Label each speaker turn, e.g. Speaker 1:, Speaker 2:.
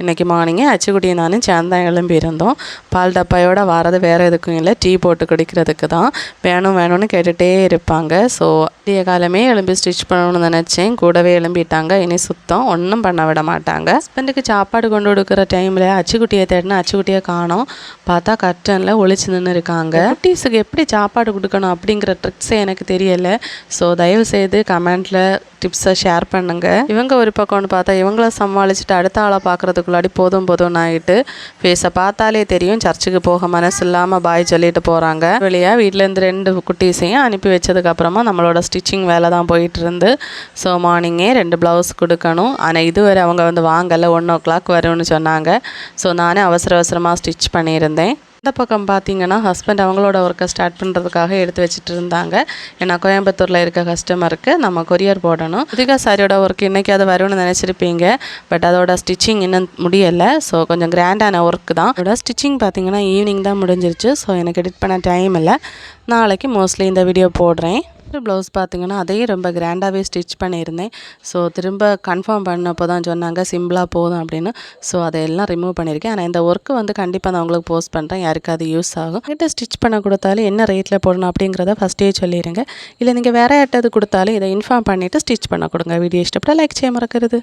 Speaker 1: இன்றைக்கி மார்னிங்கே அச்சுக்குட்டியை நானும் சேர்ந்தான் எழும்பியிருந்தோம். பால் டப்பாயோட வரது வேறு எதுக்கும் இல்லை, டீ போட்டு குடிக்கிறதுக்கு தான். வேணும்னு கேட்டுகிட்டே இருப்பாங்க. ஸோ விடிய காலமே எழும்பி ஸ்டிச் பண்ணணும்னு நினச்சேன். கூடவே எழும்பிட்டாங்க. இனி சுத்தம் ஒன்றும் பண்ண விட மாட்டாங்க. ஹஸ்பண்டுக்கு சாப்பாடு கொண்டு கொடுக்குற டைமில் அச்சுக்குட்டியை தேடினா அச்சுக்குட்டியை காணோம். பார்த்தா கர்ட்டனில் ஒளிச்சு நின்று இருக்காங்க. குட்டீஸுக்கு எப்படி சாப்பாடு கொடுக்கணும் அப்படிங்கிற ட்ரிக்ஸே எனக்கு தெரியலை. ஸோ தயவுசெய்து கமெண்ட்டில் டிப்ஸை ஷேர் பண்ணுங்கள். இவங்க ஒரு பக்கம்னு பார்த்தா இவங்கள சமாளிச்சுட்டு அடுத்த ஆளை பார்க்குறதுக்குள்ளாடி போதும் ஆகிட்டு ஃபேஸை பார்த்தாலே தெரியும் சர்ச்சுக்கு போக மனசு இல்லாமல் பாய் சொல்லிட்டு போகிறாங்க. வெளியாக வீட்டிலேருந்து 2 குட்டீஸையும் அனுப்பி வச்சதுக்கப்புறமா நம்மளோட ஸ்டிச்சிங் வேலை தான் போயிட்டு இருந்து. ஸோ மார்னிங்கே 2 ப்ளவுஸ் கொடுக்கணும். ஆனால் இதுவரை அவங்க வாங்கலை, 1 o'clock வரும்னு சொன்னாங்க. ஸோ நானே அவசரமாக ஸ்டிச் பண்ணியிருந்தேன். இந்த பக்கம் பார்த்தீங்கன்னா ஹஸ்பண்ட் அவங்களோட ஒர்க்கை ஸ்டார்ட் பண்ணுறதுக்காக எடுத்து வச்சுட்டு இருந்தாங்க. ஏன்னா கோயம்புத்தூரில் இருக்க கஸ்டமருக்கு நம்ம கொரியர் போடணும். புதிகா சாரியோட ஒர்க் இன்றைக்கி அது வரும்னு நினச்சிருப்பீங்க. பட் அதோட ஸ்டிச்சிங் இன்னும் முடியலை. ஸோ கொஞ்சம் கிராண்டான ஒர்க்கு தான். அதோட ஸ்டிச்சிங் பார்த்தீங்கன்னா ஈவினிங் தான் முடிஞ்சிருச்சு. ஸோ எனக்கு எடிட் பண்ண டைம் இல்லை. நாளைக்கு மோஸ்ட்லி இந்த வீடியோ போடுறேன். ப்ளவுஸ் பார்த்திங்கன்னா அதையும் ரொம்ப கிராண்டாகவே ஸ்டிச் பண்ணியிருந்தேன். ஸோ திரும்ப கன்ஃபார்ம் பண்ணப்போ தான் சொன்னாங்க சிம்பிளாக போதும் அப்படின்னு. ஸோ அதையெல்லாம் ரிமூவ் பண்ணியிருக்கேன். ஆனால் இந்த ஒர்க்கு கண்டிப்பாக நான் உங்களுக்கு போஸ்ட் பண்ணுறேன். யாருக்கு அது யூஸ் ஆகும். கிட்ட ஸ்டிச் பண்ண கொடுத்தாலும் என்ன ரேட்டில் போடணும் அப்படிங்கிறத ஃபஸ்ட்டே சொல்லிடுங்க. இல்லை நீங்கள் வேறு யார்ட்டாவது கொடுத்தாலும் இதை இன்ஃபார்ம் பண்ணிவிட்டு ஸ்டிச் பண்ண கொடுங்க. வீடியோ இஷ்டப்பட்டால் லைக் செய்ய மறக்கிறது.